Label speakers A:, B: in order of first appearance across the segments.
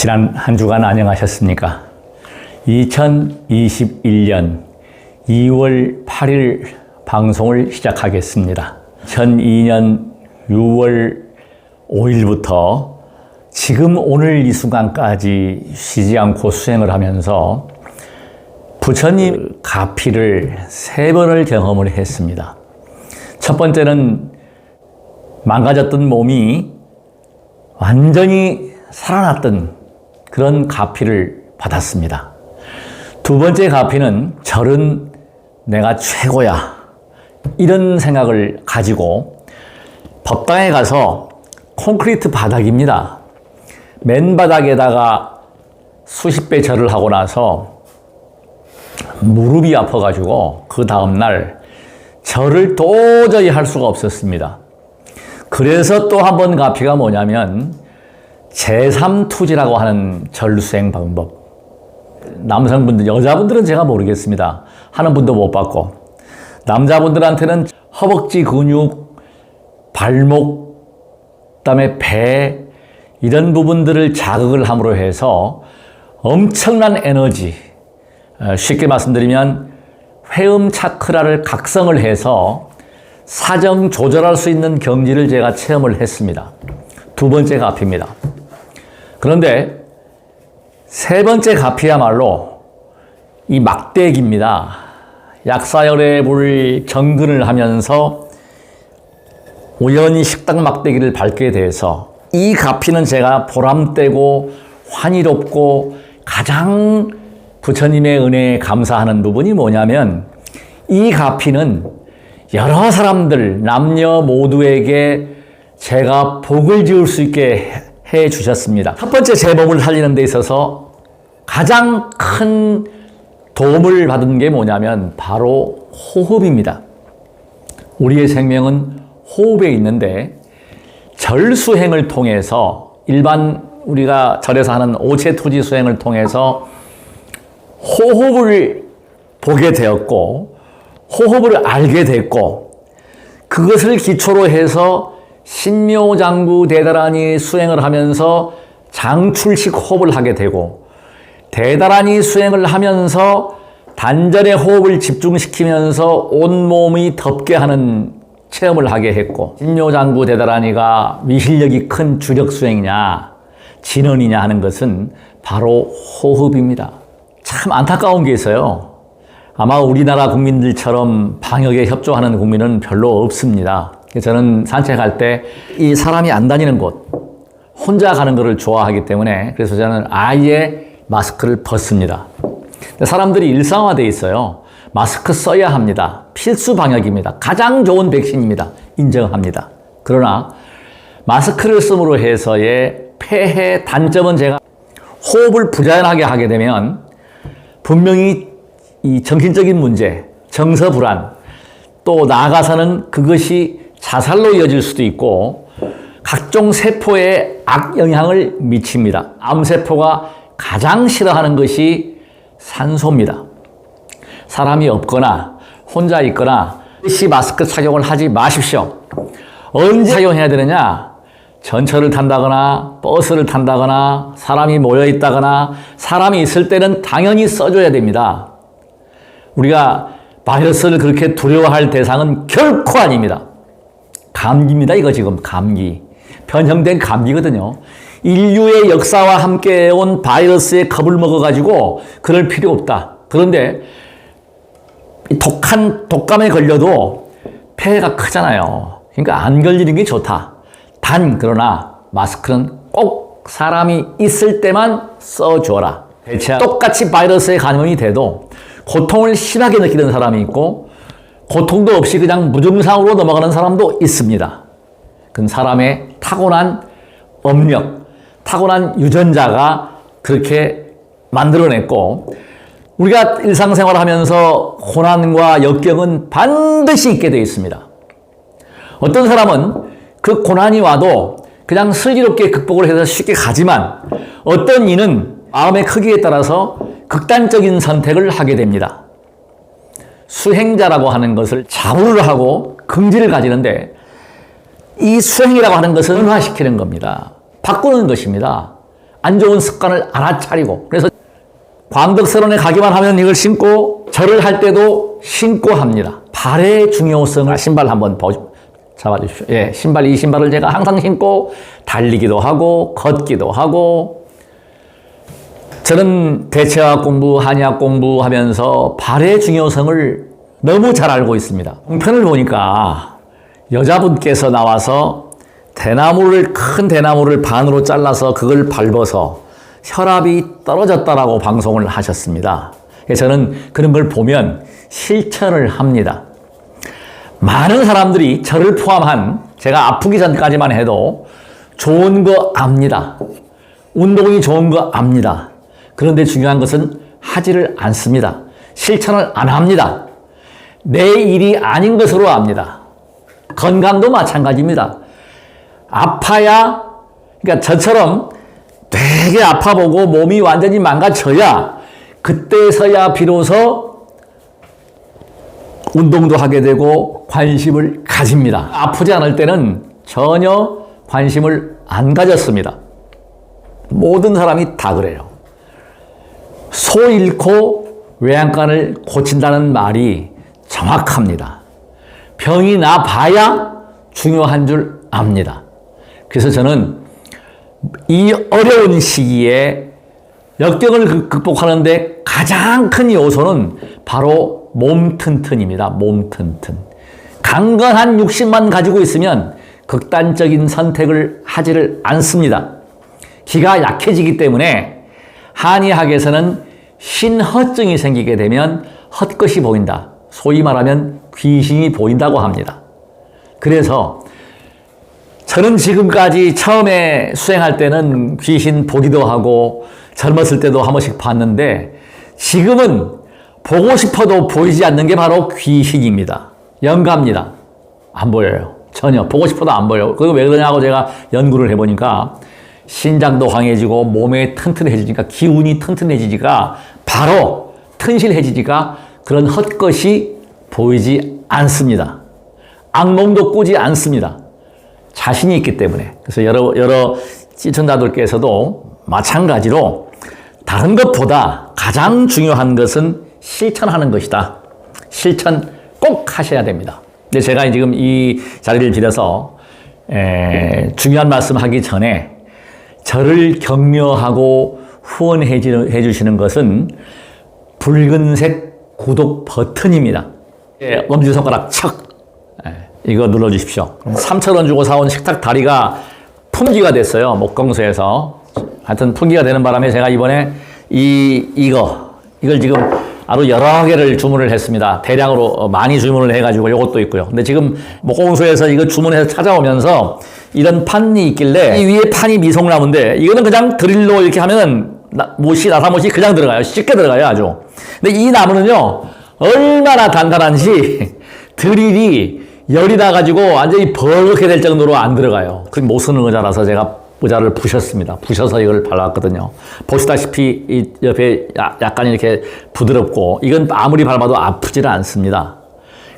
A: 지난 한 주간 안녕하셨습니까? 2021년 2월 8일 방송을 시작하겠습니다. 2002년 6월 5일부터 지금 오늘 이 순간까지 쉬지 않고 수행을 하면서 부처님 가피를 3번을 경험을 했습니다. 첫 번째는 망가졌던 몸이 완전히 살아났던 그런 가피를 받았습니다. 두 번째 가피는 절은 내가 최고야, 이런 생각을 가지고 법당에 가서 콘크리트 바닥입니다. 맨바닥에다가 수십 배 절을 하고 나서 무릎이 아파가지고 그 다음날 절을 도저히 할 수가 없었습니다. 그래서 또 한 번 가피가 뭐냐면 제3투지라고 하는 절수행 방법. 남성분들, 여자분들은 제가 모르겠습니다. 하는 분도 못 봤고, 남자분들한테는 허벅지 근육, 발목, 그다음에 배, 이런 부분들을 자극을 함으로 해서 엄청난 에너지, 쉽게 말씀드리면 회음 차크라를 각성을 해서 사정 조절할 수 있는 경지를 제가 체험을 했습니다. 두 번째 가피입니다. 그런데 세 번째 가피야말로 이 막대기입니다. 약사열애불 정근을 하면서 우연히 식당 막대기를 밟게 돼서 이 가피는 제가 보람되고 환희롭고 가장 부처님의 은혜에 감사하는 부분이 뭐냐면, 이 가피는 여러 사람들, 남녀 모두에게 제가 복을 지을 수 있게 해 주셨습니다. 첫 번째, 제 몸을 살리는 데 있어서 가장 큰 도움을 받은 게 뭐냐면 바로 호흡입니다. 우리의 생명은 호흡에 있는데, 절수행을 통해서, 일반 우리가 절에서 하는 오체투지 수행을 통해서 호흡을 보게 되었고, 호흡을 알게 됐고, 그것을 기초로 해서 신묘장구 대다라니 수행을 하면서 장출식 호흡을 하게 되고, 대다라니 수행을 하면서 단전의 호흡을 집중시키면서 온몸이 덮게 하는 체험을 하게 했고, 신묘장구 대다라니가 위실력이 큰 주력 수행이냐 진언이냐 하는 것은 바로 호흡입니다. 참 안타까운 게 있어요. 아마 우리나라 국민들처럼 방역에 협조하는 국민은 별로 없습니다. 저는 산책할 때 이 사람이 안 다니는 곳, 혼자 가는 것을 좋아하기 때문에, 그래서 저는 아예 마스크를 벗습니다. 사람들이 일상화되어 있어요. 마스크 써야 합니다. 필수 방역입니다. 가장 좋은 백신입니다. 인정합니다. 그러나 마스크를 씀으로 해서의 폐해 단점은, 제가 호흡을 부자연하게 하게 되면 분명히 이 정신적인 문제, 정서불안, 또 나아가서는 그것이 자살로 이어질 수도 있고 각종 세포에 악영향을 미칩니다. 암세포가 가장 싫어하는 것이 산소입니다. 사람이 없거나 혼자 있거나 반드시 마스크 착용을 하지 마십시오. 언제 착용해야 되느냐? 전철을 탄다거나 버스를 탄다거나 사람이 모여 있다거나 사람이 있을 때는 당연히 써줘야 됩니다. 우리가 바이러스를 그렇게 두려워할 대상은 결코 아닙니다. 감기입니다. 이거 지금 감기. 변형된 감기거든요. 인류의 역사와 함께 온 바이러스에 겁을 먹어가지고 그럴 필요 없다. 그런데 독한 독감에 걸려도 폐해가 크잖아요. 그러니까 안 걸리는 게 좋다. 그러나 마스크는 꼭 사람이 있을 때만 써줘라. 똑같이 바이러스에 감염이 돼도 고통을 심하게 느끼는 사람이 있고, 고통도 없이 그냥 무증상으로 넘어가는 사람도 있습니다. 그건 사람의 타고난 업력, 타고난 유전자가 그렇게 만들어냈고, 우리가 일상생활을 하면서 고난과 역경은 반드시 있게 되어 있습니다. 어떤 사람은 그 고난이 와도 그냥 슬기롭게 극복을 해서 쉽게 가지만, 어떤 이는 마음의 크기에 따라서 극단적인 선택을 하게 됩니다. 수행자라고 하는 것을 자부를 하고 긍지를 가지는데, 이 수행이라고 하는 것은 변화시키는 겁니다. 바꾸는 것입니다. 안 좋은 습관을 알아차리고, 그래서 광덕설원에 가기만 하면 이걸 신고, 절을 할 때도 신고 합니다. 발의 중요성을, 신발 한번 잡아주십시오. 예, 이 신발을 제가 항상 신고 달리기도 하고 걷기도 하고, 저는 대체학 공부, 한의학 공부하면서 발의 중요성을 너무 잘 알고 있습니다. 형편을 보니까 여자분께서 나와서 큰 대나무를 반으로 잘라서 그걸 밟아서 혈압이 떨어졌다라고 방송을 하셨습니다. 저는 그런 걸 보면 실천을 합니다. 많은 사람들이 저를 포함한, 제가 아프기 전까지만 해도 좋은 거 압니다. 운동이 좋은 거 압니다. 그런데 중요한 것은 하지를 않습니다. 실천을 안 합니다. 내 일이 아닌 것으로 압니다. 건강도 마찬가지입니다. 아파야, 그러니까 저처럼 되게 아파보고 몸이 완전히 망가져야 그때서야 비로소 운동도 하게 되고 관심을 가집니다. 아프지 않을 때는 전혀 관심을 안 가졌습니다. 모든 사람이 다 그래요. 소 잃고 외양간을 고친다는 말이 정확합니다. 병이 나봐야 중요한 줄 압니다. 그래서 저는 이 어려운 시기에 역경을 극복하는데 가장 큰 요소는 바로 몸 튼튼입니다. 몸 튼튼. 강건한 육신만 가지고 있으면 극단적인 선택을 하지를 않습니다. 기가 약해지기 때문에 한의학에서는 신허증이 생기게 되면 헛것이 보인다. 소위 말하면 귀신이 보인다고 합니다. 그래서 저는 지금까지 처음에 수행할 때는 귀신 보기도 하고 젊었을 때도 한 번씩 봤는데, 지금은 보고 싶어도 보이지 않는 게 바로 귀신입니다. 영가입니다. 안 보여요. 전혀. 보고 싶어도 안 보여요. 그거 왜 그러냐고 제가 연구를 해보니까 신장도 강해지고 몸에 튼튼해지니까, 기운이 튼튼해지니까, 바로 튼실해지니까 그런 헛것이 보이지 않습니다. 악몽도 꾸지 않습니다. 자신이 있기 때문에. 그래서 여러 시청자들께서도 마찬가지로 다른 것보다 가장 중요한 것은 실천하는 것이다. 실천 꼭 하셔야 됩니다. 근데 제가 지금 이 자리를 빌어서 중요한 말씀 하기 전에 저를 격려하고 후원해 주시는 것은 붉은색 구독 버튼입니다. 엄지손가락 척 이거 눌러주십시오. 3,000원 주고 사온 식탁 다리가 품귀가 됐어요. 목공소에서. 하여튼 품귀가 되는 바람에 제가 이번에 이걸 지금 아주 여러 개를 주문을 했습니다. 대량으로 많이 주문을 해가지고 이것도 있고요. 근데 지금 목공소에서 이거 주문해서 찾아오면서 이런 판이 있길래, 이 위에 판이 미송나무인데 이거는 그냥 드릴로 이렇게 하면은 나사못이 그냥 들어가요. 쉽게 들어가요, 아주. 근데 이 나무는요, 얼마나 단단한지 드릴이 열이 나가지고 완전히 벌겋게 될 정도로 안 들어가요. 그 못 쓰는 의자라서 제가 의자를 부셨습니다. 부셔서 이걸 발랐거든요. 보시다시피 이 옆에 약간 이렇게 부드럽고, 이건 아무리 밟아도 아프지는 않습니다.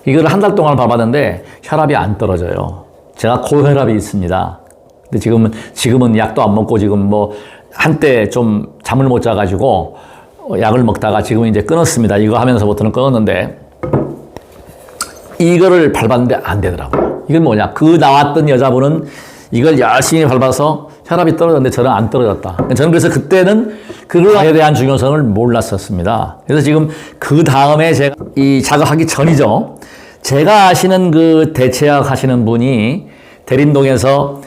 A: 이걸 한 달 동안 밟았는데 혈압이 안 떨어져요. 제가 고혈압이 있습니다. 근데 지금은 약도 안 먹고 지금 한때 좀 잠을 못 자가지고 약을 먹다가 지금은 이제 끊었습니다. 이거 하면서부터는 끊었는데, 이거를 밟았는데 안 되더라고요. 이건 뭐냐? 그 나왔던 여자분은 이걸 열심히 밟아서 혈압이 떨어졌는데 저는 안 떨어졌다. 저는 그래서 그때는 그거에 대한 중요성을 몰랐었습니다. 그래서 지금 그 다음에 제가 이 작업하기 전이죠. 제가 아시는 그 대체학 하시는 분이 대림동에서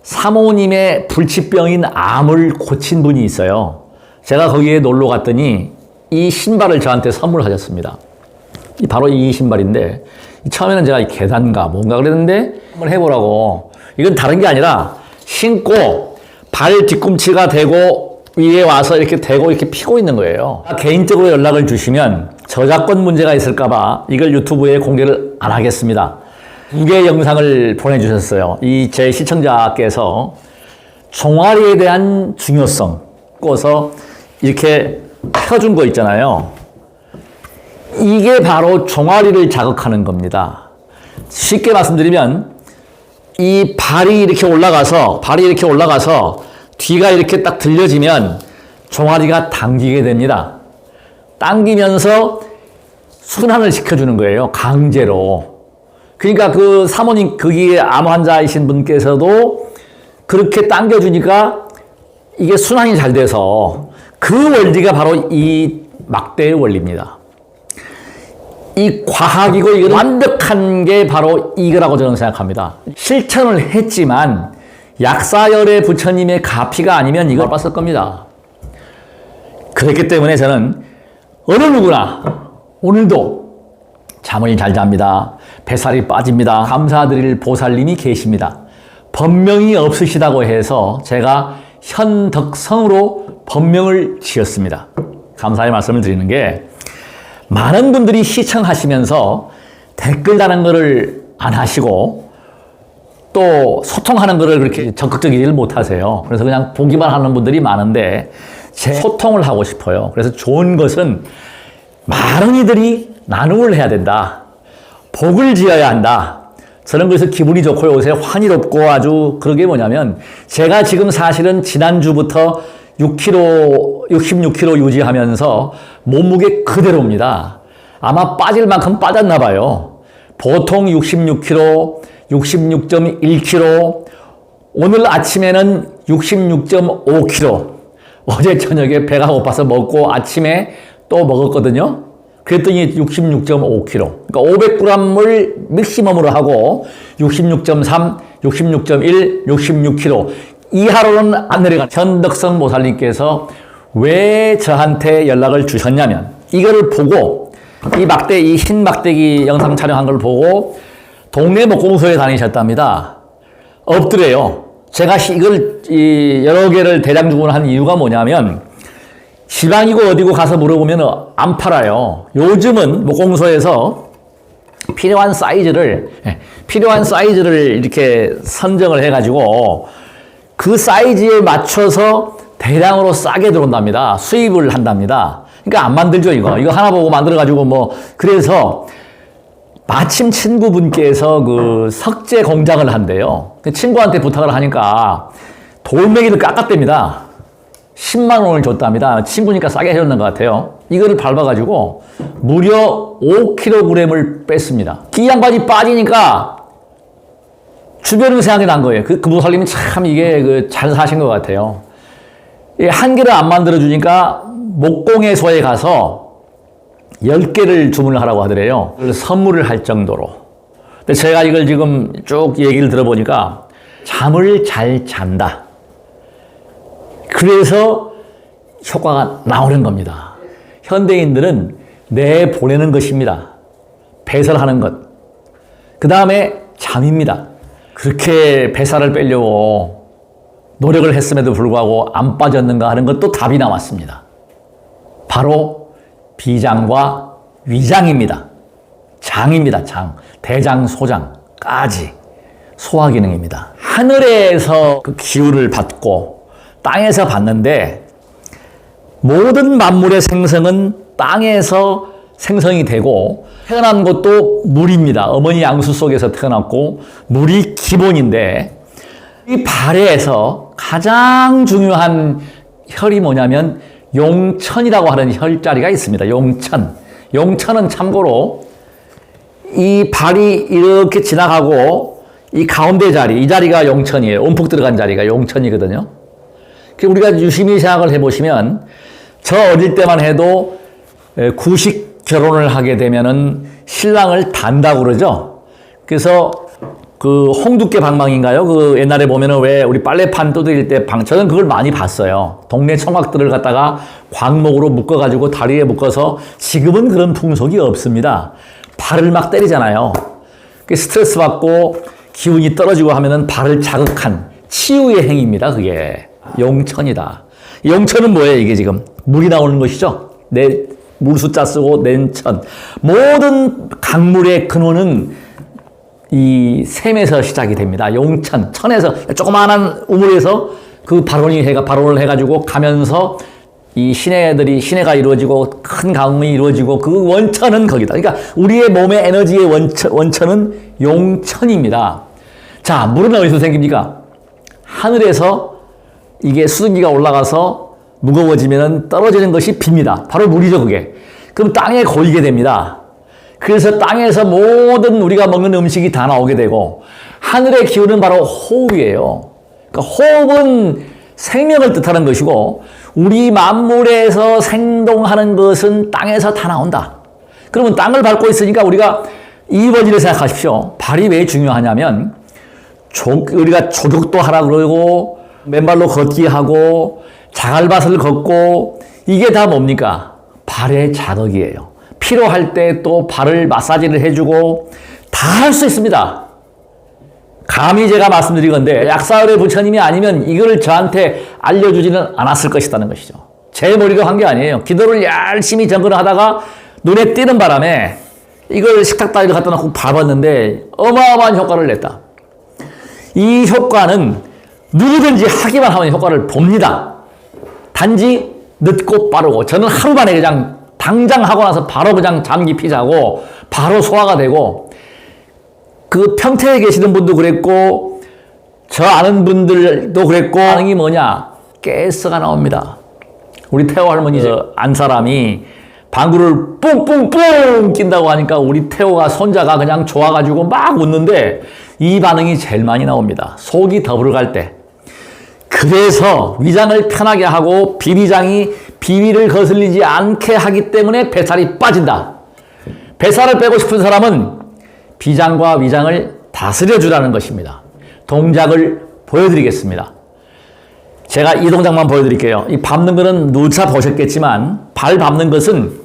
A: 사모님의 불치병인 암을 고친 분이 있어요. 제가 거기에 놀러 갔더니 이 신발을 저한테 선물하셨습니다. 바로 이 신발인데, 처음에는 제가 계단가 뭔가 그랬는데 한번 해보라고. 이건 다른 게 아니라 신고 발 뒤꿈치가 대고 위에 와서 이렇게 대고 이렇게 피고 있는 거예요. 개인적으로 연락을 주시면 저작권 문제가 있을까봐 이걸 유튜브에 공개를 안 하겠습니다. 2개의 영상을 보내주셨어요. 제 시청자께서 종아리에 대한 중요성 꿔서 이렇게 펴준 거 있잖아요. 이게 바로 종아리를 자극하는 겁니다. 쉽게 말씀드리면 이 발이 이렇게 올라가서 뒤가 이렇게 딱 들려지면 종아리가 당기게 됩니다. 당기면서 순환을 시켜주는 거예요. 강제로. 그러니까 그 사모님, 거기에 암 환자이신 분께서도 그렇게 당겨주니까 이게 순환이 잘 돼서 그 원리가 바로 이 막대의 원리입니다. 이 과학이고 이건 완벽한 게 바로 이거라고 저는 생각합니다. 실천을 했지만 약사열의 부처님의 가피가 아니면 이걸 봤을 겁니다. 그렇기 때문에 저는 어느 누구나 오늘도 잠을 잘 잡니다. 뱃살이 빠집니다. 감사드릴 보살님이 계십니다. 법명이 없으시다고 해서 제가 현덕성으로 법명을 지었습니다. 감사의 말씀을 드리는 게 많은 분들이 시청하시면서 댓글 다는 거를 안 하시고 또 소통하는 거를 그렇게 적극적이지 못하세요. 그래서 그냥 보기만 하는 분들이 많은데 제 소통을 하고 싶어요. 그래서 좋은 것은 많은 이들이 나눔을 해야 된다. 복을 지어야 한다. 저는 그래서 기분이 좋고 요새 환희롭고 아주 그러게 뭐냐면 제가 지금 사실은 지난주부터 66kg 유지하면서 몸무게 그대로입니다. 아마 빠질 만큼 빠졌나 봐요. 보통 66kg, 66.1kg, 오늘 아침에는 66.5kg. 어제 저녁에 배가 고파서 먹고 아침에 또 먹었거든요. 그랬더니 66.5kg. 그러니까 500g을 맥시멈으로 하고 66.3, 66.1, 66kg. 이하로는 안 내려간 현덕성 보살님께서 왜 저한테 연락을 주셨냐면 이거를 보고 이 막대, 이 흰 막대기 영상 촬영한 걸 보고 동네 목공소에 다니셨답니다. 없더래요. 제가 이걸 여러 개를 대량 주문한 이유가 뭐냐면 지방이고 어디고 가서 물어보면 안 팔아요. 요즘은 목공소에서 필요한 사이즈를 이렇게 선정을 해가지고 그 사이즈에 맞춰서 대량으로 싸게 들어온답니다. 수입을 한답니다. 그러니까 안 만들죠, 이거. 이거 하나 보고 만들어가지고 뭐. 그래서 마침 친구분께서 그 석재 공장을 한대요. 친구한테 부탁을 하니까 돌멩이를 깎았답니다. 10만 원을 줬답니다. 친구니까 싸게 해줬는 것 같아요. 이거를 밟아가지고 무려 5kg을 뺐습니다. 이 양반이 빠지니까 주변은 생각이 난 거예요. 그 보살님이 참 이게 잘 사신 것 같아요. 한 개를 안 만들어주니까 목공예소에 가서 10개를 주문을 하라고 하더래요. 선물을 할 정도로. 근데 제가 이걸 지금 쭉 얘기를 들어보니까 잠을 잘 잔다. 그래서 효과가 나오는 겁니다. 현대인들은 내보내는 것입니다. 배설하는 것. 그 다음에 잠입니다. 그렇게 뱃살을 빼려고 노력을 했음에도 불구하고 안 빠졌는가 하는 것도 답이 나왔습니다. 바로 비장과 위장입니다. 장입니다. 장. 대장, 소장까지 소화 기능입니다. 하늘에서 그 기운을 받고 땅에서 받는데 모든 만물의 생성은 땅에서 생성이 되고 태어난 것도 물입니다. 어머니 양수 속에서 태어났고 물이 기본인데 이 발에서 가장 중요한 혈이 뭐냐면 용천이라고 하는 혈자리가 있습니다. 용천. 용천은 참고로 이 발이 이렇게 지나가고 이 가운데 자리, 이 자리가 용천이에요. 움푹 들어간 자리가 용천이거든요. 우리가 유심히 생각을 해보시면 저 어릴 때만 해도 구식 결혼을 하게 되면은 신랑을 단다고 그러죠. 그래서 그 홍두깨 방망인가요? 그 옛날에 보면은 왜 우리 빨래판 두드릴 때 저는 그걸 많이 봤어요. 동네 청각들을 갖다가 광목으로 묶어가지고 다리에 묶어서 지금은 그런 풍속이 없습니다. 발을 막 때리잖아요. 스트레스 받고 기운이 떨어지고 하면은 발을 자극한 치유의 행위입니다. 그게 용천이다. 용천은 뭐예요? 이게 지금 물이 나오는 것이죠. 물 숫자 쓰고 냉천. 모든 강물의 근원은 이 샘에서 시작이 됩니다. 용천, 천에서 조그마한 우물에서 그 발원을 해가지고 가면서 이 시내가 이루어지고 큰 강이 이루어지고 그 원천은 거기다. 그러니까 우리의 몸의 에너지의 원천은 용천입니다. 자, 물은 어디서 생깁니까? 하늘에서 이게 수증기가 올라가서 무거워지면 떨어지는 것이 빕니다. 바로 물이죠, 그게. 그럼 땅에 고이게 됩니다. 그래서 땅에서 모든 우리가 먹는 음식이 다 나오게 되고, 하늘의 기운은 바로 호흡이에요. 그러니까 호흡은 생명을 뜻하는 것이고, 우리 만물에서 생동하는 것은 땅에서 다 나온다. 그러면 땅을 밟고 있으니까 우리가 2번지를 생각하십시오. 발이 왜 중요하냐면, 우리가 조격도 하라 그러고, 맨발로 걷기 하고, 자갈밭을 걷고, 이게 다 뭡니까? 발의 자극이에요. 필요할 때 또 발을 마사지를 해주고, 다 할 수 있습니다. 감히 제가 말씀드리건데, 약사의 부처님이 아니면 이걸 저한테 알려주지는 않았을 것이라는 것이죠. 제 머리로 한 게 아니에요. 기도를 열심히 정근을 하다가 눈에 띄는 바람에 이걸 식탁 따위를 갖다 놓고 봐봤는데 어마어마한 효과를 냈다. 이 효과는 누구든지 하기만 하면 효과를 봅니다. 단지 늦고 빠르고, 저는 하루 만에 그냥 당장 하고 나서 바로 그냥 잠 깊이 자고 바로 소화가 되고, 그 평택에 계시는 분도 그랬고 저 아는 분들도 그랬고, 반응이 뭐냐? 가스가 나옵니다. 우리 태호 할머니 안 사람이 방구를 뿡뿡뿡 낀다고 하니까 우리 태호가 손자가 그냥 좋아가지고 막 웃는데 이 반응이 제일 많이 나옵니다. 속이 더부룩할 때. 그래서 위장을 편하게 하고 비위장이 비위를 거슬리지 않게 하기 때문에 뱃살이 빠진다. 뱃살을 빼고 싶은 사람은 비장과 위장을 다스려 주라는 것입니다. 동작을 보여드리겠습니다. 제가 이 동작만 보여드릴게요. 이 밟는 거는 누차 보셨겠지만, 발 밟는 것은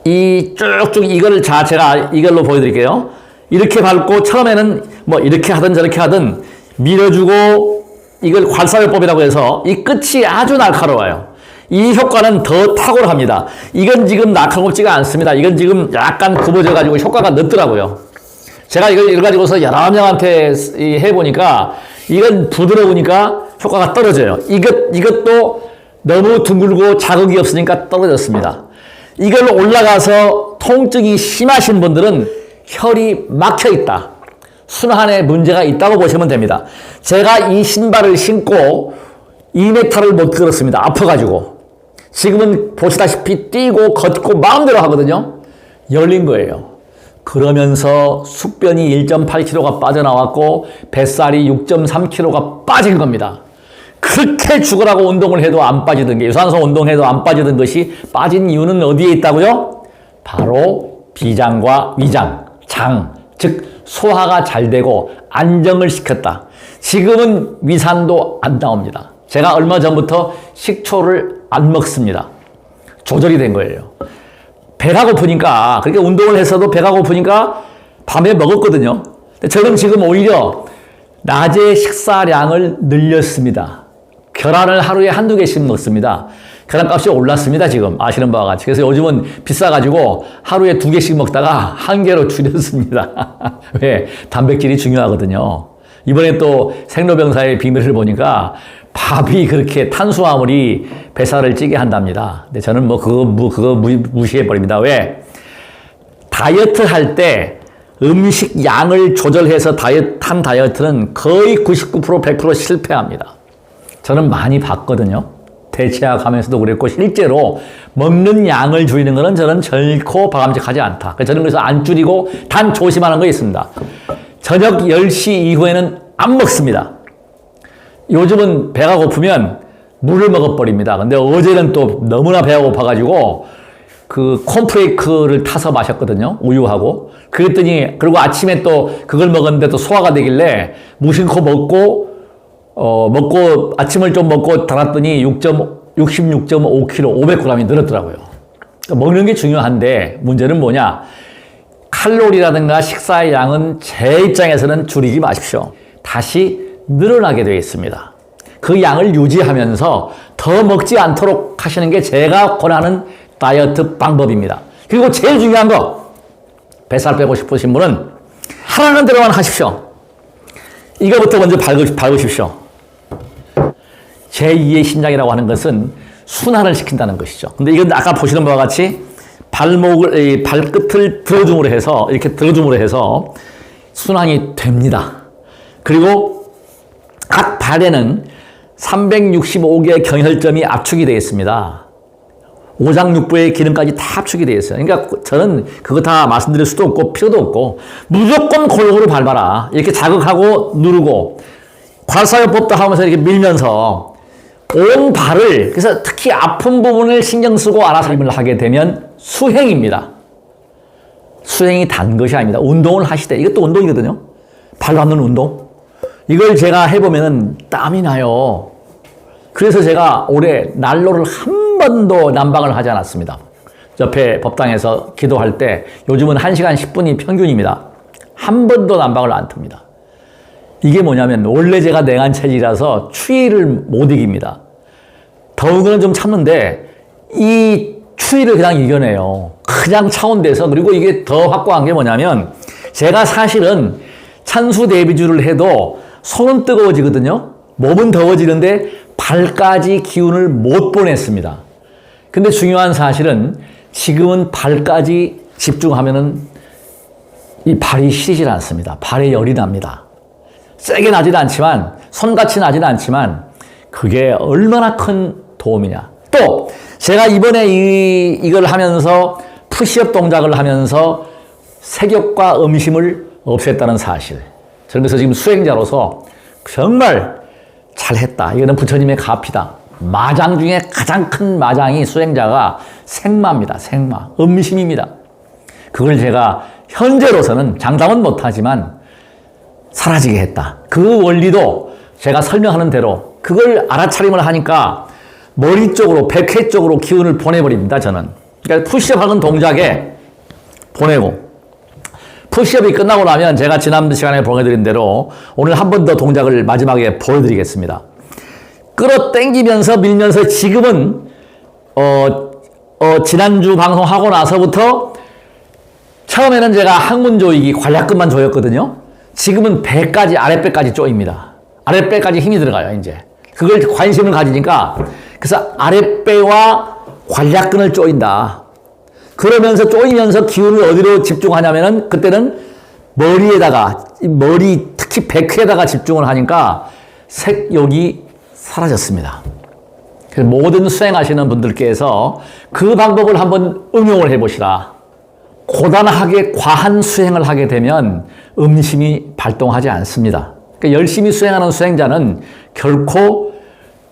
A: 이 쭉쭉 이거를 제가 이걸로 보여드릴게요. 이렇게 밟고 처음에는 뭐 이렇게 하든 저렇게 하든 밀어주고, 이걸 괄사요법이라고 해서 이 끝이 아주 날카로워요. 이 효과는 더 탁월합니다. 이건 지금 날카롭지가 않습니다. 이건 지금 약간 굽어져가지고 효과가 늦더라고요. 제가 이걸 가지고서 여러 명한테 해보니까 이건 부드러우니까 효과가 떨어져요. 이것도 너무 둥글고 자극이 없으니까 떨어졌습니다. 이걸로 올라가서 통증이 심하신 분들은 혈이 막혀 있다, 순환에 문제가 있다고 보시면 됩니다. 제가 이 신발을 신고 2m를 못 걸었습니다. 아파가지고. 지금은 보시다시피 뛰고 걷고 마음대로 하거든요. 열린 거예요. 그러면서 숙변이 1.8kg가 빠져나왔고 뱃살이 6.3kg가 빠진 겁니다. 그렇게 죽으라고 운동을 해도 안 빠지던 게, 유산소 운동해도 안 빠지던 것이 빠진 이유는 어디에 있다고요? 바로 비장과 위장, 장, 즉 소화가 잘 되고 안정을 시켰다. 지금은 위산도 안 나옵니다. 제가 얼마 전부터 식초를 안 먹습니다. 조절이 된 거예요. 배가 고프니까, 그렇게 운동을 했어도 배가 고프니까 밤에 먹었거든요. 저는 지금 오히려 낮에 식사량을 늘렸습니다. 계란을 하루에 한두 개씩 먹습니다. 계란값이 올랐습니다, 지금. 아시는 바와 같이. 그래서 요즘은 비싸가지고 하루에 2개씩 먹다가 1개로 줄였습니다. 왜? 단백질이 중요하거든요. 이번에 또 생로병사의 비밀을 보니까 밥이 그렇게 탄수화물이 뱃살을 찌게 한답니다. 근데 저는 뭐 그거 무시해버립니다. 왜? 다이어트 할 때 음식 양을 조절해서 한 다이어트는 거의 99% 100% 실패합니다. 저는 많이 봤거든요. 대체학하면서도 그랬고, 실제로 먹는 양을 줄이는 것은 저는 결코 바람직하지 않다. 저는 그래서 안 줄이고 단 조심하는 거 있습니다. 저녁 10시 이후에는 안 먹습니다. 요즘은 배가 고프면 물을 먹어버립니다. 근데 어제는 또 너무나 배가 고파가지고 그 콘프레이크를 타서 마셨거든요. 우유하고. 그랬더니, 그리고 아침에 또 그걸 먹었는데 또 소화가 되길래 무심코 먹고 아침을 좀 먹고 달았더니 66.5kg, 500g이 늘었더라고요. 먹는 게 중요한데 문제는 뭐냐? 칼로리라든가 식사의 양은 제 입장에서는 줄이지 마십시오. 다시 늘어나게 되어 있습니다. 그 양을 유지하면서 더 먹지 않도록 하시는 게 제가 권하는 다이어트 방법입니다. 그리고 제일 중요한 거, 뱃살 빼고 싶으신 분은 하라는 대로만 하십시오. 이거부터 먼저 밟으십시오. 제2의 심장이라고 하는 것은 순환을 시킨다는 것이죠. 근데 이건 아까 보시는 바와 같이 발끝을 들어줌으로 해서, 이렇게 들어줌으로 해서 순환이 됩니다. 그리고 각 발에는 365개의 경혈점이 압축이 되어 있습니다. 오장육부의 기능까지 다 압축이 되어 있어요. 그러니까 저는 그거 다 말씀드릴 수도 없고 필요도 없고 무조건 골고루 밟아라. 이렇게 자극하고 누르고 괄사요법도 하면서 이렇게 밀면서 온 발을, 그래서 특히 아픈 부분을 신경 쓰고 알아서 힘을 하게 되면 수행입니다. 수행이 단 것이 아닙니다. 운동을 하시되, 이것도 운동이거든요. 발 밟는 운동. 이걸 제가 해보면 땀이 나요. 그래서 제가 올해 난로를 한 번도 난방을 하지 않았습니다. 옆에 법당에서 기도할 때 요즘은 1시간 10분이 평균입니다. 한 번도 난방을 안 틉니다. 이게 뭐냐면 원래 제가 냉한 체질이라서 추위를 못 이깁니다. 더운 거는 좀 참는데 이 추위를 그냥 이겨내요. 그냥 차온돼서. 그리고 이게 더 확고한 게 뭐냐면 제가 사실은 찬수 대비주를 해도 손은 뜨거워지거든요. 몸은 더워지는데 발까지 기운을 못 보냈습니다. 근데 중요한 사실은 지금은 발까지 집중하면은 이 발이 시리질 않습니다. 발에 열이 납니다. 세게 나지는 않지만, 손같이 나지는 않지만 그게 얼마나 큰 도움이냐. 또 제가 이번에 이걸 하면서 푸시업 동작을 하면서 색욕과 음심을 없앴다는 사실. 저는 그래서 지금 수행자로서 정말 잘했다. 이거는 부처님의 가피다. 마장 중에 가장 큰 마장이 수행자가 생마입니다. 생마. 음심입니다. 그걸 제가 현재로서는 장담은 못하지만 사라지게 했다. 그 원리도 제가 설명하는 대로 그걸 알아차림을 하니까 머리 쪽으로, 백회 쪽으로 기운을 보내버립니다. 저는. 그러니까 푸시업 하는 동작에 보내고, 푸시업이 끝나고 나면 제가 지난 시간에 보여드린 대로 오늘 한 번 더 동작을 마지막에 보여드리겠습니다. 끌어당기면서 밀면서 지금은 지난주 방송하고 나서부터 처음에는 제가 항문 조이기 관략근만 조였거든요. 지금은 배까지, 아랫배까지 조입니다. 아랫배까지 힘이 들어가요, 이제. 그걸 관심을 가지니까, 그래서 아랫배와 관략근을 조인다. 그러면서 조이면서 기운을 어디로 집중하냐면은 그때는 머리에다가, 머리, 특히 백회에다가 집중을 하니까 색욕이 사라졌습니다. 그래서 모든 수행하시는 분들께서 그 방법을 한번 응용을 해보시라. 고단하게 과한 수행을 하게 되면 음심이 발동하지 않습니다. 그러니까 열심히 수행하는 수행자는 결코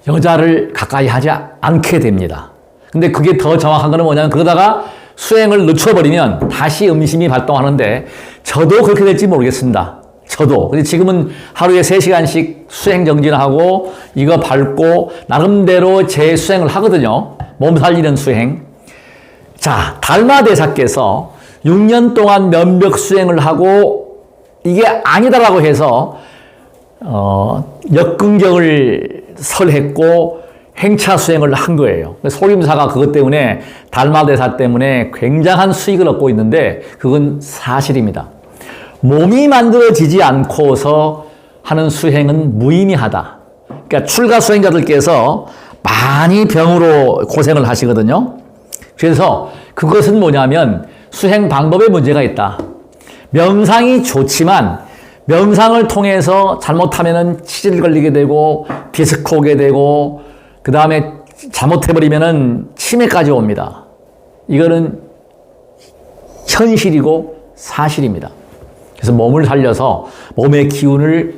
A: 여자를 가까이 하지 않게 됩니다. 근데 그게 더 정확한 거는 뭐냐면 그러다가 수행을 늦춰버리면 다시 음심이 발동하는데 저도 그렇게 될지 모르겠습니다. 저도. 근데 지금은 하루에 3시간씩 수행 정진하고 이거 밟고 나름대로 제 수행을 하거든요. 몸 살리는 수행. 자, 달마대사께서 6년 동안 면벽 수행을 하고 이게 아니다라고 해서 역근경을 설했고 행차 수행을 한 거예요. 소림사가 그것 때문에 달마대사 때문에 굉장한 수익을 얻고 있는데 그건 사실입니다. 몸이 만들어지지 않고서 하는 수행은 무의미하다. 그러니까 출가 수행자들께서 많이 병으로 고생을 하시거든요. 그래서 그것은 뭐냐면 수행 방법에 문제가 있다. 명상이 좋지만 명상을 통해서 잘못하면은 치질 걸리게 되고 디스크 오게 되고 그 다음에 잘못해버리면은 치매까지 옵니다. 이거는 현실이고 사실입니다. 그래서 몸을 살려서 몸의 기운을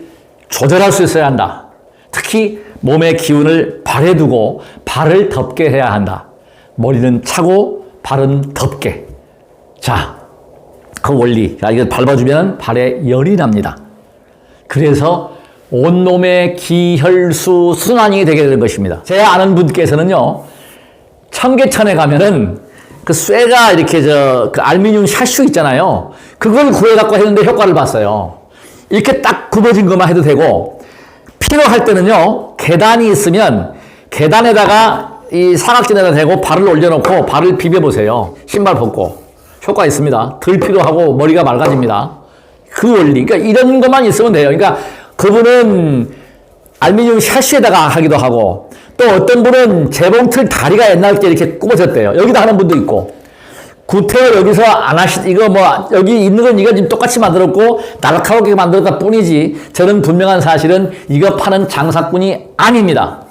A: 조절할 수 있어야 한다. 특히 몸의 기운을 발에 두고 발을 덮게 해야 한다. 머리는 차고 발은 덮게. 자, 그 원리. 이걸 밟아주면 발에 열이 납니다. 그래서 온몸의 기혈수 순환이 되게 되는 것입니다. 제 아는 분께서는요, 청계천에 가면은 그 쇠가 이렇게 그 알루미늄 샤슈 있잖아요. 그걸 구해갖고 했는데 효과를 봤어요. 이렇게 딱 굽어진 것만 해도 되고, 필요할 때는요, 계단이 있으면 계단에다가 이 사각지대에다 대고 발을 올려놓고 발을 비벼보세요. 신발 벗고. 효과 있습니다. 덜 필요하고 머리가 맑아집니다. 그 원리. 그러니까 이런 것만 있으면 돼요. 그러니까 그분은 알루미늄 샤시에다가 하기도 하고 또 어떤 분은 재봉틀 다리가 옛날 때 이렇게 굽어졌대요. 여기다 하는 분도 있고. 구태여 여기서 안 이거 여기 있는 건 이거 지금 똑같이 만들었고 날카롭게 만들었다 뿐이지 저는 분명한 사실은 이거 파는 장사꾼이 아닙니다.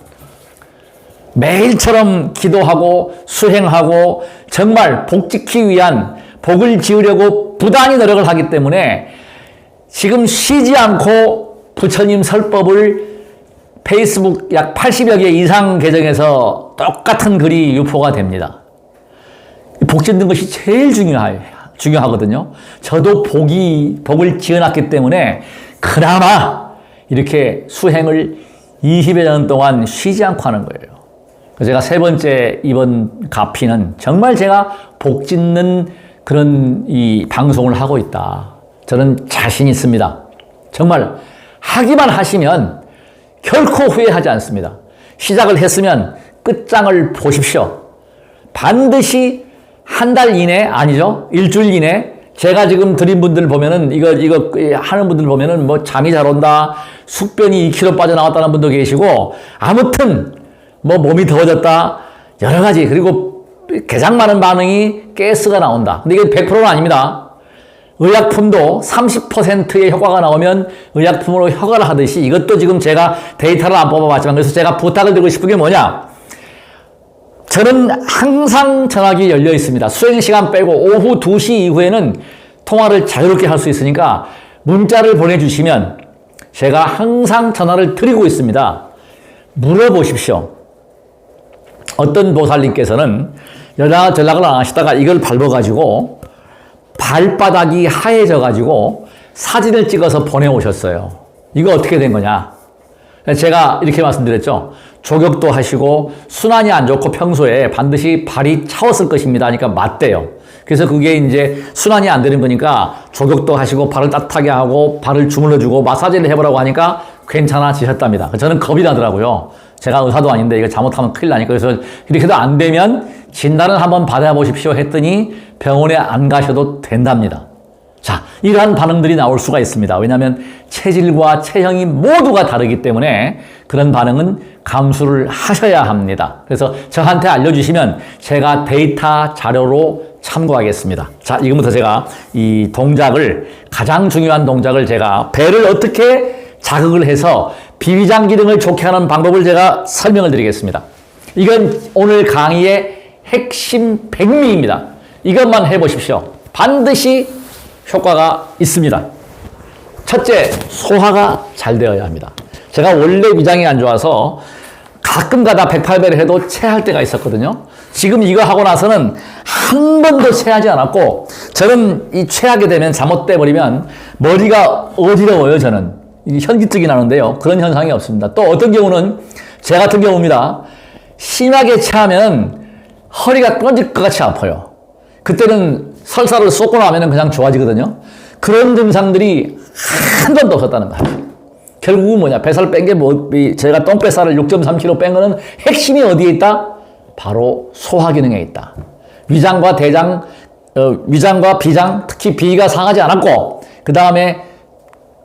A: 매일처럼 기도하고 수행하고 정말 복 지키기 위한 복을 지으려고 부단히 노력을 하기 때문에 지금 쉬지 않고 부처님 설법을 페이스북 약 80여 개 이상 계정에서 똑같은 글이 유포가 됩니다. 복 짓는 것이 제일 중요하거든요. 저도 복을 지어놨기 때문에 그나마 이렇게 수행을 20여 년 동안 쉬지 않고 하는 거예요. 제가 세 번째 이번 가피는 정말 제가 복 짓는 그런 이 방송을 하고 있다. 저는 자신 있습니다. 정말 하기만 하시면 결코 후회하지 않습니다. 시작을 했으면 끝장을 보십시오. 반드시 한 달 이내, 아니죠. 일주일 이내, 제가 지금 드린 분들 보면은, 이거 하는 분들 보면은 뭐 잠이 잘 온다, 숙변이 2kg 빠져나왔다는 분도 계시고, 아무튼, 뭐 몸이 더워졌다, 여러 가지, 그리고 가장 많은 반응이 가스가 나온다. 근데 이게 100%는 아닙니다. 의약품도 30%의 효과가 나오면 의약품으로 허가를 하듯이 이것도 지금 제가 데이터를 안 뽑아봤지만, 그래서 제가 부탁을 드리고 싶은 게 뭐냐? 저는 항상 전화기 열려 있습니다. 수행시간 빼고 오후 2시 이후에는 통화를 자유롭게 할 수 있으니까 문자를 보내주시면 제가 항상 전화를 드리고 있습니다. 물어보십시오. 어떤 보살님께서는 연락을 안 하시다가 이걸 밟아가지고 발바닥이 하얘져가지고 사진을 찍어서 보내오셨어요. 이거 어떻게 된 거냐? 제가 이렇게 말씀드렸죠. 조격도 하시고 순환이 안 좋고 평소에 반드시 발이 차웠을 것입니다. 하니까 맞대요. 그래서 그게 이제 순환이 안 되는 거니까 조격도 하시고 발을 따뜻하게 하고 발을 주물러주고 마사지를 해보라고 하니까 괜찮아지셨답니다. 저는 겁이 나더라고요. 제가 의사도 아닌데 이거 잘못하면 큰일 나니까. 그래서 이렇게도 안 되면 진단을 한번 받아보십시오 했더니 병원에 안 가셔도 된답니다. 자, 이러한 반응들이 나올 수가 있습니다. 왜냐하면 체질과 체형이 모두가 다르기 때문에 그런 반응은 감수를 하셔야 합니다. 그래서 저한테 알려주시면 제가 데이터 자료로 참고하겠습니다. 자, 지금부터 제가 이 동작을, 가장 중요한 동작을 제가 배를 어떻게 자극을 해서 비위장 기능을 좋게 하는 방법을 제가 설명을 드리겠습니다. 이건 오늘 강의의 핵심 백미입니다. 이것만 해보십시오. 반드시 효과가 있습니다. 첫째, 소화가 잘 되어야 합니다. 제가 원래 위장이 안 좋아서 가끔 가다 108배를 해도 체할 때가 있었거든요. 지금 이거 하고 나서는 한 번도 체하지 않았고, 저는 이 체하게 되면 잘못돼 버리면 머리가 어지러워요. 저는 현기증이 나는데요. 그런 현상이 없습니다. 또 어떤 경우는 제 같은 경우입니다. 심하게 체하면 허리가 끊어질 것 같이 아파요. 그때는 설사를 쏟고 나면 그냥 좋아지거든요. 그런 증상들이 한 번도 없었다는 거예요. 결국은 뭐냐? 뱃살 뺀 게 제가 똥뱃살을 6.3kg 뺀 거는 핵심이 어디에 있다? 바로 소화 기능에 있다. 위장과 대장, 위장과 비장, 특히 비위가 상하지 않았고, 그 다음에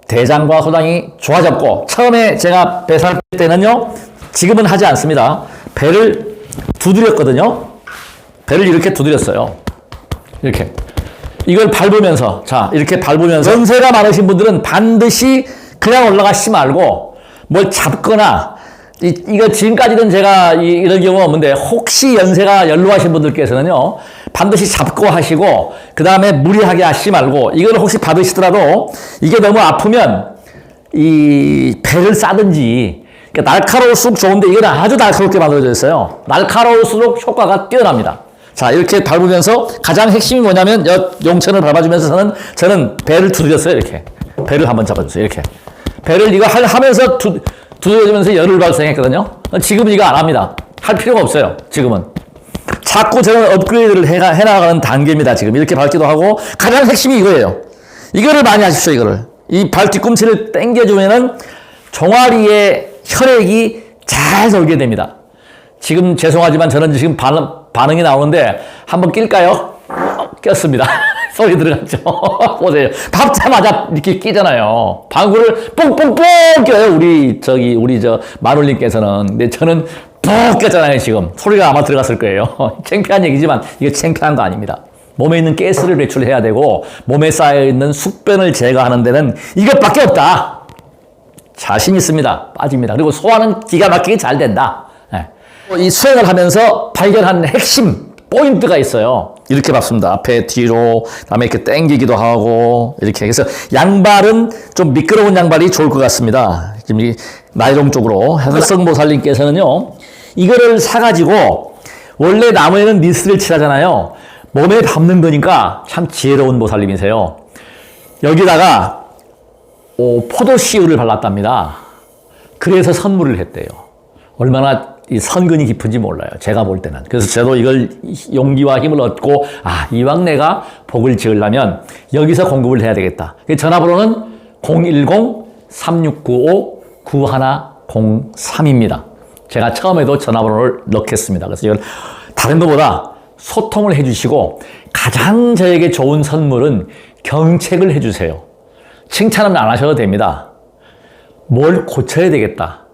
A: 대장과 소장이 좋아졌고, 처음에 제가 뱃살 뺄 때는요, 지금은 하지 않습니다. 배를 두드렸거든요. 배를 이렇게 두드렸어요. 이렇게. 이걸 밟으면서, 자, 이렇게 밟으면서, 연세가 많으신 분들은 반드시 그냥 올라가시지 말고, 뭘 잡거나, 이거 지금까지는 제가 이런 경우가 없는데, 혹시 연세가 연로하신 분들께서는요, 반드시 잡고 하시고, 그 다음에 무리하게 하시지 말고, 이걸 혹시 받으시더라도, 이게 너무 아프면, 이 배를 싸든지, 그러니까 날카로울수록 좋은데, 이건 아주 날카롭게 만들어져 있어요. 날카로울수록 효과가 뛰어납니다. 자, 이렇게 밟으면서 가장 핵심이 뭐냐면, 용천을 밟아주면서 저는 배를 두드렸어요, 이렇게. 배를 한번 잡아주세요, 이렇게. 배를 이거 하면서 두드려주면서 열을 발생했거든요. 지금은 이거 안 합니다. 할 필요가 없어요, 지금은. 자꾸 저는 업그레이드를 해나가는 단계입니다, 지금. 이렇게 밟기도 하고, 가장 핵심이 이거예요. 이거를 많이 하십시오, 이거를. 이 발 뒤꿈치를 당겨주면은 종아리의 혈액이 잘 돌게 됩니다. 지금 죄송하지만 저는 지금 반응이 나오는데 한번 낄까요? 꼈습니다. 소리 들어갔죠? 보세요. 밟자마자 이렇게 끼잖아요. 방구를 뽕뽕뽕 껴요. 우리 마눌님께서는. 근데 저는 푹 꼈잖아요, 지금. 소리가 아마 들어갔을 거예요. 창피한 얘기지만 이게 창피한 거 아닙니다. 몸에 있는 가스를 배출해야 되고 몸에 쌓여있는 숙변을 제거하는 데는 이것밖에 없다. 자신 있습니다. 빠집니다. 그리고 소화는 기가 막히게 잘 된다. 네. 이 수행을 하면서 발견한 핵심 포인트가 있어요. 이렇게 밟습니다. 앞에 뒤로, 다음에 이렇게 당기기도 하고 이렇게. 그래서 양발은 좀 미끄러운 양발이 좋을 것 같습니다. 지금 이 나이롱 쪽으로 해설성보살님께서는요, 이거를 사가지고 원래 나무에는 니스를 칠하잖아요. 몸에 밟는 거니까 참 지혜로운 보살님이세요. 여기다가 포도씨유를 발랐답니다. 그래서 선물을 했대요. 얼마나 이 선근이 깊은지 몰라요. 제가 볼 때는. 그래서 저도 이걸 용기와 힘을 얻고, 이왕 내가 복을 지으려면 여기서 공급을 해야 되겠다. 전화번호는 010-3695-9103입니다. 제가 처음에도 전화번호를 넣겠습니다. 그래서 이걸 다른 것보다 소통을 해주시고, 가장 저에게 좋은 선물은 경책을 해주세요. 칭찬은 안 하셔도 됩니다. 뭘 고쳐야 되겠다.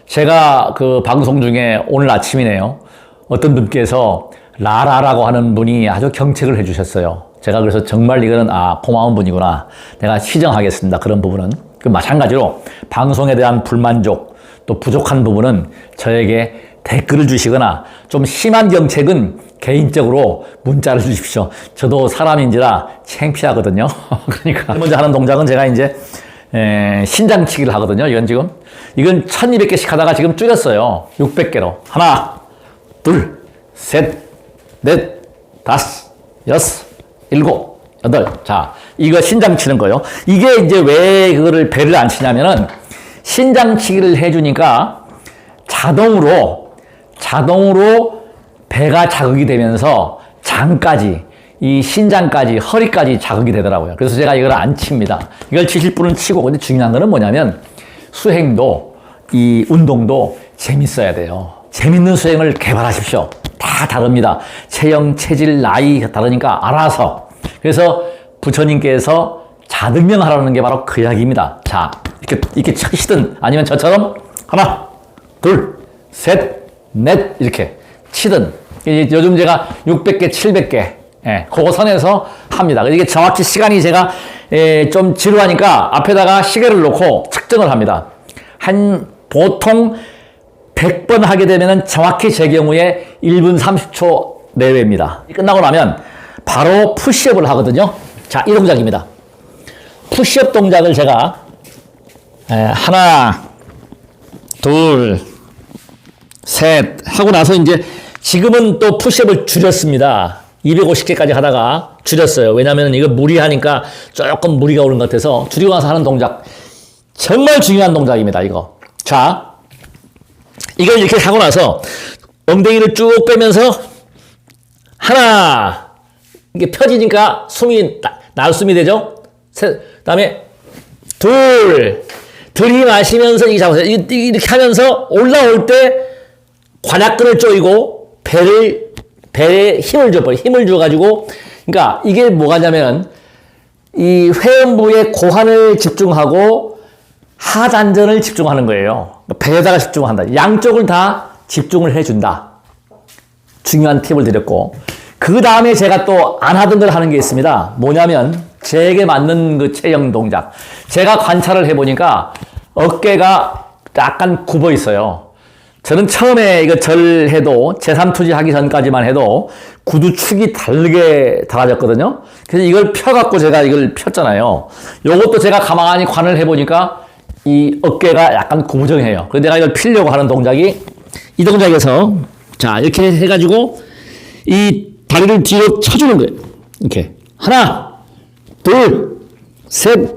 A: 제가 그 방송 중에 오늘 아침이네요. 어떤 분께서 라라라고 하는 분이 아주 경책을 해주셨어요. 제가 그래서 정말 이거는 고마운 분이구나. 내가 시정하겠습니다. 그런 부분은. 그 마찬가지로 방송에 대한 불만족 또 부족한 부분은 저에게 댓글을 주시거나 좀 심한 경책은 개인적으로 문자를 주십시오. 저도 사람인지라 창피하거든요. 그러니까 먼저 하는 동작은 제가 이제 신장치기를 하거든요. 이건 1200개씩 하다가 지금 줄였어요. 600개로. 하나, 둘, 셋, 넷, 다섯, 여섯, 일곱, 여덟. 자, 이거 신장치는 거요. 이게 이제 왜 그거를 배를 안 치냐면은 신장치기를 해주니까 자동으로 배가 자극이 되면서 장까지, 이 신장까지, 허리까지 자극이 되더라고요. 그래서 제가 이걸 안 칩니다. 이걸 치실 분은 치고, 근데 중요한 거는 뭐냐면 수행도, 이 운동도 재밌어야 돼요. 재밌는 수행을 개발하십시오. 다 다릅니다. 체형, 체질, 나이 다르니까 알아서. 그래서 부처님께서 자등명하라는 게 바로 그 이야기입니다. 자, 이렇게 치시든 아니면 저처럼 하나, 둘, 셋, 넷 이렇게 치든. 요즘 제가 600개, 700개 그거 선에서 합니다. 이게 정확히 시간이 제가 좀 지루하니까 앞에다가 시계를 놓고 측정을 합니다. 보통 100번 하게 되면 정확히 제 경우에 1분 30초 내외입니다. 끝나고 나면 바로 푸시업을 하거든요. 자, 이 동작입니다. 푸시업 동작을 제가 하나, 둘, 셋 하고 나서 이제 지금은 또 푸시업을 줄였습니다. 250개까지 하다가 줄였어요. 왜냐하면 이거 무리하니까 조금 무리가 오는 것 같아서 줄이고 나서 하는 동작. 정말 중요한 동작입니다, 이거. 자, 이걸 이렇게 하고 나서 엉덩이를 쭉 빼면서 하나, 이게 펴지니까 숨이 날숨이 되죠? 셋, 그 다음에 둘, 들이마시면서 이렇게 잡으세요. 이렇게 하면서 올라올 때 관악근을 조이고 배에 힘을 줘버려. 힘을 줘가지고, 그러니까 이게 뭐가냐면 이 회음부의 고환을 집중하고 하단전을 집중하는 거예요. 배에다가 집중한다. 양쪽을 다 집중을 해준다. 중요한 팁을 드렸고, 그 다음에 제가 또 안 하던 걸 하는 게 있습니다. 뭐냐면 제게 맞는 그 체형 동작. 제가 관찰을 해보니까 어깨가 약간 굽어 있어요. 저는 처음에 이거 절해도 제3투지 하기 전까지만 해도 구두축이 다르게 달아졌거든요. 그래서 이걸 펴갖고 제가 이걸 폈잖아요. 요것도 제가 가만히 관을 해보니까 이 어깨가 약간 구부정해요. 그래서 내가 이걸 피려고 하는 동작이 이 동작에서 자, 이렇게 해가지고 이 다리를 뒤로 쳐주는 거예요. 이렇게. 하나, 둘, 셋,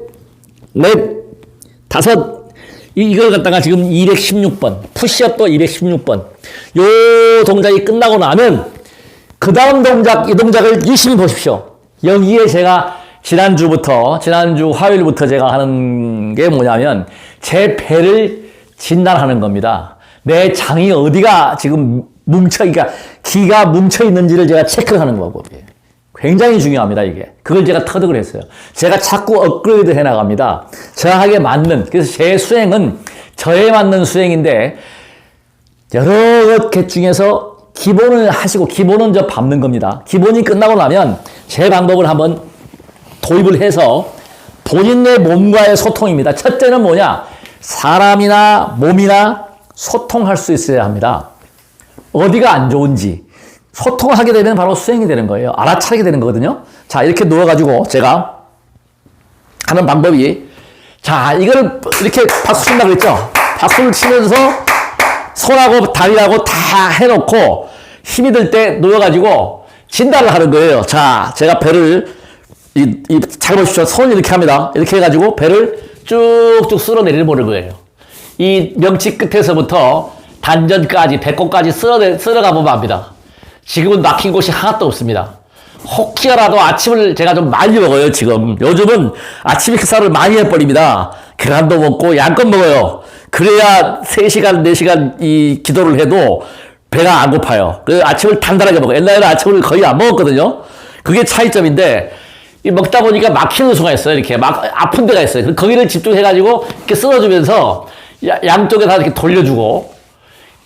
A: 넷, 다섯. 이걸 갖다가 지금 216번. 푸시업도 216번. 요 동작이 끝나고 나면 그 다음 동작, 이 동작을 유심히 보십시오. 여기에 제가 지난주 화요일부터 제가 하는 게 뭐냐면 제 배를 진단하는 겁니다. 내 장이 어디가 지금 그러니까 기가 뭉쳐 있는지를 제가 체크하는 거고. 굉장히 중요합니다, 이게. 그걸 제가 터득을 했어요. 제가 자꾸 업그레이드 해 나갑니다. 저에게 맞는, 그래서 제 수행은 저에 맞는 수행인데, 여러 개 중에서 기본을 하시고, 기본은 저 밟는 겁니다. 기본이 끝나고 나면 제 방법을 한번 도입을 해서 본인의 몸과의 소통입니다. 첫째는 뭐냐? 사람이나 몸이나 소통할 수 있어야 합니다. 어디가 안 좋은지 소통을 하게 되면 바로 수행이 되는 거예요. 알아차리게 되는 거거든요. 자, 이렇게 누워가지고 제가 하는 방법이, 자, 이걸 이렇게 박수 친다고 했죠? 박수를 치면서 손하고 다리하고 다 해놓고 힘이 들 때 누워가지고 진단을 하는 거예요. 자, 제가 배를, 잘 보십시오. 손을 이렇게 합니다. 이렇게 해가지고 배를 쭉쭉 쓸어내리는 거예요. 이 명치 끝에서부터 단전까지, 배꼽까지 쓸어가 보면 압니다. 지금은 막힌 곳이 하나도 없습니다. 혹시라도 아침을 제가 좀 많이 먹어요, 지금. 요즘은 아침 식사를 많이 해버립니다. 계란도 먹고 양껏 먹어요. 그래야 3시간, 4시간 이 기도를 해도 배가 안 고파요. 그래서 아침을 단단하게 먹어요. 옛날에는 아침을 거의 안 먹었거든요. 그게 차이점인데, 먹다 보니까 막히는 수가 있어요. 이렇게 막 아픈 데가 있어요. 거기를 집중해가지고 이렇게 쓸어주면서 양쪽에 다 이렇게 돌려주고,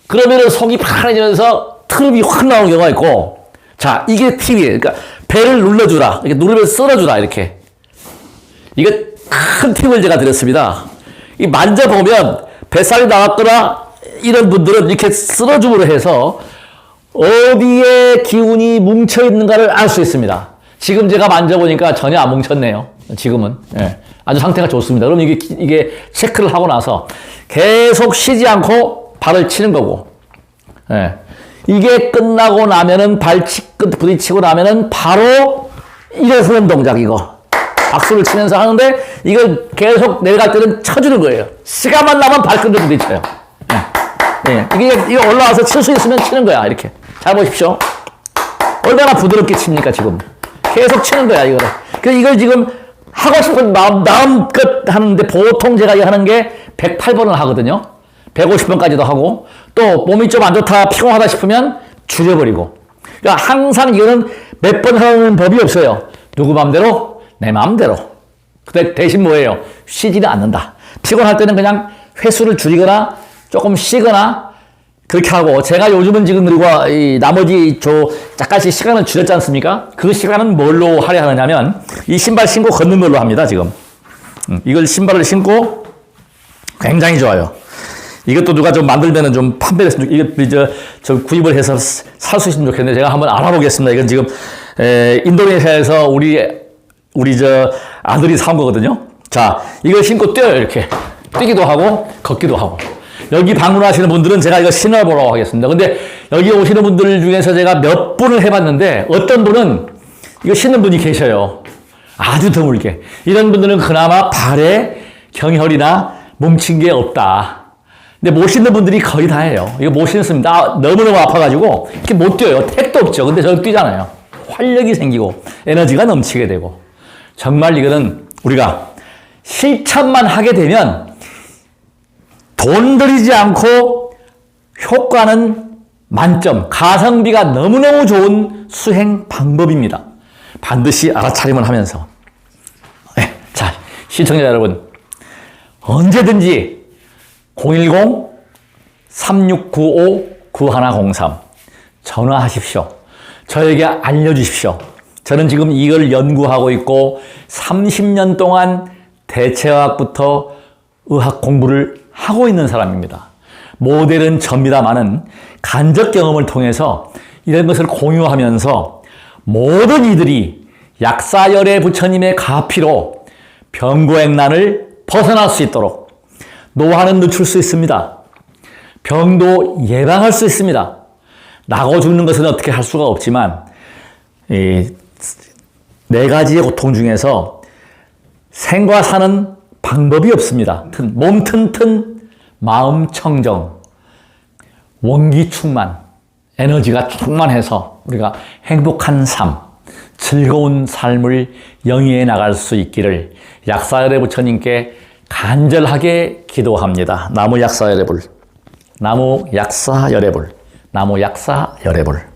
A: 그러면은 속이 편해지면서 트름이 확 나오는 경우가 있고, 자, 이게 팁이에요. 그러니까 배를 눌러주라. 이렇게 누르면서 쓸어주라. 이렇게. 이거 큰 팁을 제가 드렸습니다. 이 만져보면 뱃살이 나왔거나 이런 분들은 이렇게 쓸어줌으로 해서 어디에 기운이 뭉쳐있는가를 알 수 있습니다. 지금 제가 만져보니까 전혀 안 뭉쳤네요. 지금은. 예. 아주 상태가 좋습니다. 그럼 이게 체크를 하고 나서 계속 쉬지 않고 발을 치는 거고, 예. 이게 끝나고 나면은 발끝 부딪히고 나면은 바로 일어서는 동작, 이거. 박수를 치면서 하는데 이걸 계속 내려갈 때는 쳐주는 거예요. 시간만 나면 발끝을 부딪혀요. 예. 예. 이게 올라와서 칠 수 있으면 치는 거야, 이렇게. 잘 보십시오. 얼마나 부드럽게 칩니까, 지금. 계속 치는 거야, 이거를. 그래서 이걸 지금 하고 싶은 마음껏 하는데 보통 제가 하는 게 108번을 하거든요. 150번까지도 하고, 또 몸이 좀 안 좋다, 피곤하다 싶으면 줄여버리고. 그러니까 항상 이거는 몇 번 하는 법이 없어요. 누구 마음대로? 내 마음대로. 근데 대신 뭐예요? 쉬지는 않는다. 피곤할 때는 그냥 횟수를 줄이거나 조금 쉬거나 그렇게 하고, 제가 요즘은 지금 그리고 이 나머지 약간씩 시간을 줄였지 않습니까? 그 시간은 뭘로 하려 하느냐면 이 신발 신고 걷는 걸로 합니다, 지금. 이걸 신발을 신고 굉장히 좋아요. 이것도 누가 좀 만들면은 좀 판매를 했으면 이거 저 구입을 해서 살 수 있으면 좋겠는데 제가 한번 알아보겠습니다. 이건 지금 인도네시아에서 우리 저 아들이 사온 거거든요. 자, 이걸 신고 뛰어요, 이렇게. 뛰기도 하고 걷기도 하고. 여기 방문하시는 분들은 제가 이거 신어보라고 하겠습니다. 근데 여기 오시는 분들 중에서 제가 몇 분을 해봤는데 어떤 분은 이거 신는 분이 계셔요. 아주 드물게. 이런 분들은 그나마 발에 경혈이나 뭉친 게 없다. 근데 못 신는 분들이 거의 다 해요. 이거 못 신습니다. 너무너무 아파가지고 이렇게 못 뛰어요. 택도 없죠. 근데 저는 뛰잖아요. 활력이 생기고 에너지가 넘치게 되고. 정말 이거는 우리가 실천만 하게 되면 돈 들이지 않고 효과는 만점, 가성비가 너무너무 좋은 수행 방법입니다. 반드시 알아차림을 하면서. 네, 자, 시청자 여러분, 언제든지 010-3695-9103 전화하십시오. 저에게 알려주십시오. 저는 지금 이걸 연구하고 있고 30년 동안 대체화학부터 의학 공부를 하고 있는 사람입니다. 모델은 접니다마는 간접 경험을 통해서 이런 것을 공유하면서 모든 이들이 약사열애 부처님의 가피로 병고액난을 벗어날 수 있도록 노화는 늦출 수 있습니다. 병도 예방할 수 있습니다. 나고 죽는 것은 어떻게 할 수가 없지만 이 4가지의 고통 중에서 생과 사는 방법이 없습니다. 몸 튼튼, 마음 청정, 원기 충만, 에너지가 충만해서 우리가 행복한 삶, 즐거운 삶을 영위해 나갈 수 있기를 약사열애 부처님께 간절하게 기도합니다. 나무 약사열애불, 나무 약사열애불, 나무 약사열애불.